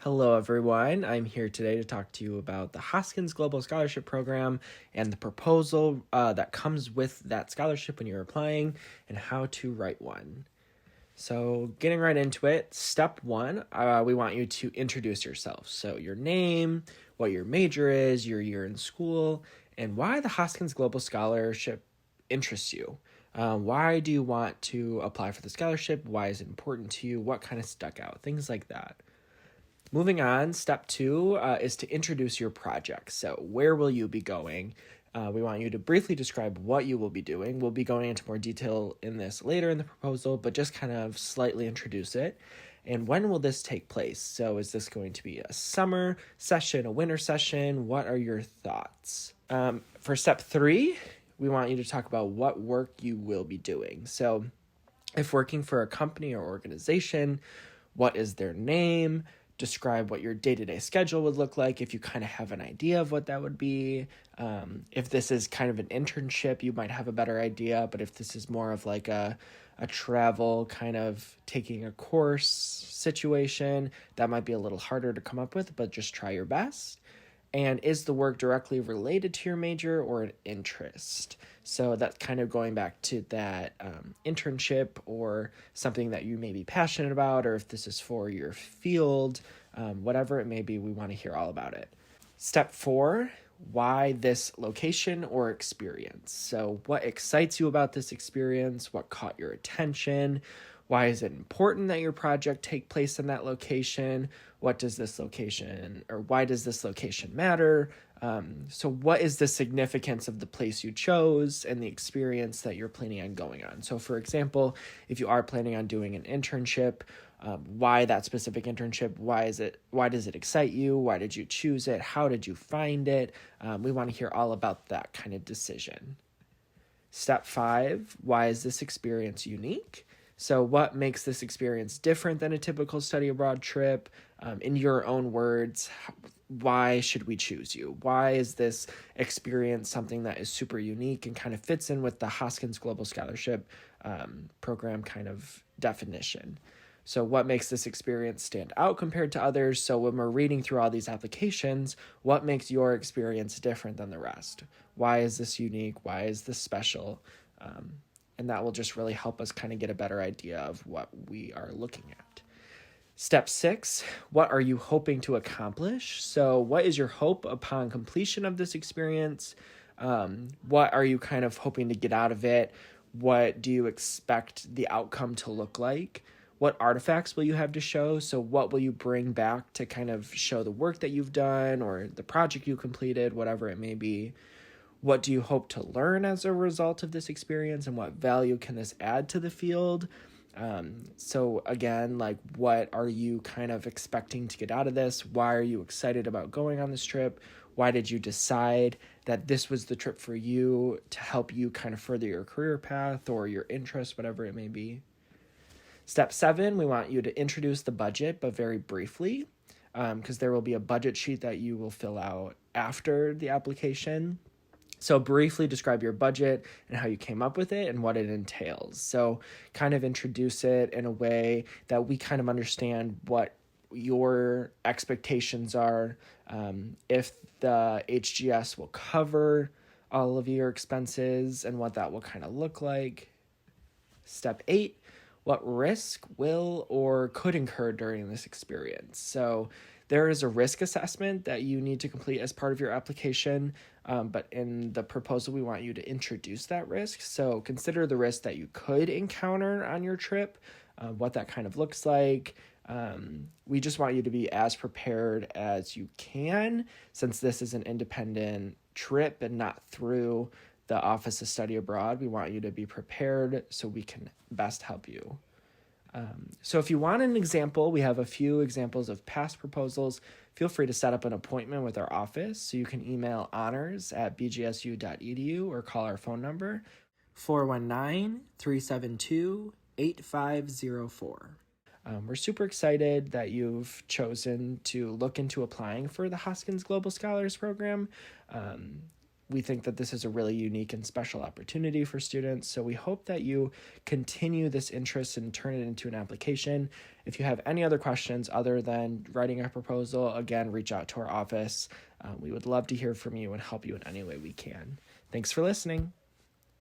Hello, everyone. I'm here today to talk to you about the Hoskins Global Scholarship Program and the proposal that comes with that scholarship when you're applying and how to write one. So getting right into it, step one, we want you to introduce yourself. So your name, what your major is, your year in school, and why the Hoskins Global Scholarship interests you. Why do you want to apply for the scholarship? Why is it important to you? What kind of stuck out? Things like that. Moving on, step two is to introduce your project. So where will you be going? We want you to briefly describe what you will be doing. We'll be going into more detail in this later in the proposal, but just kind of slightly introduce it. And when will this take place? So is this going to be a summer session, a winter session? What are your thoughts? For step three, we want you to talk about what work you will be doing. So if working for a company or organization, what is their name? Describe what your day-to-day schedule would look like if you kind of have an idea of what that would be. If this is kind of an internship, you might have a better idea, but if this is more of like a travel kind of taking a course situation, that might be a little harder to come up with, but just try your best. And is the work directly related to your major or an interest? So that's kind of going back to that internship or something that you may be passionate about, or if this is for your field, whatever it may be, we want to hear all about it. Step four, why this location or experience? So what excites you about this experience? What caught your attention? Why is it important that your project take place in that location? What does this location, or why does this location matter? So what is the significance of the place you chose and the experience that you're planning on going on? So for example, if you are planning on doing an internship, why that specific internship? Why does it excite you? Why did you choose it? How did you find it? We want to hear all about that kind of decision. Step five, why is this experience unique? So what makes this experience different than a typical study abroad trip? In your own words, why should we choose you? Why is this experience something that is super unique and kind of fits in with the Hoskins Global Scholarship program kind of definition? So what makes this experience stand out compared to others? So when we're reading through all these applications, what makes your experience different than the rest? Why is this unique? Why is this special? And that will just really help us kind of get a better idea of what we are looking at. Step six, what are you hoping to accomplish? So what is your hope upon completion of this experience? What are you kind of hoping to get out of it? What do you expect the outcome to look like? What artifacts will you have to show? So what will you bring back to kind of show the work that you've done or the project you completed, whatever it may be? What do you hope to learn as a result of this experience, and what value can this add to the field? So again, like, what are you kind of expecting to get out of this? Why are you excited about going on this trip? Why did you decide that this was the trip for you to help you kind of further your career path or your interest, whatever it may be? Step seven, we want you to introduce the budget, but very briefly, because there will be a budget sheet that you will fill out after the application. So briefly describe your budget and how you came up with it and what it entails. So kind of introduce it in a way that we kind of understand what your expectations are, if the HGS will cover all of your expenses and what that will kind of look like. Step eight, what risk will or could incur during this experience. So there is a risk assessment that you need to complete as part of your application, but in the proposal, we want you to introduce that risk. So consider the risk that you could encounter on your trip, what that kind of looks like. We just want you to be as prepared as you can, since this is an independent trip and not through the Office of Study Abroad. We want you to be prepared so we can best help you. So if you want an example, we have a few examples of past proposals. Feel free to set up an appointment with our office. So you can email honors@bgsu.edu or call our phone number, 419-372-8504. We're super excited that you've chosen to look into applying for the Hoskins Global Scholars Program. we think that this is a really unique and special opportunity for students. So we hope that you continue this interest and turn it into an application. If you have any other questions other than writing a proposal, again, reach out to our office. We would love to hear from you and help you in any way we can. Thanks for listening.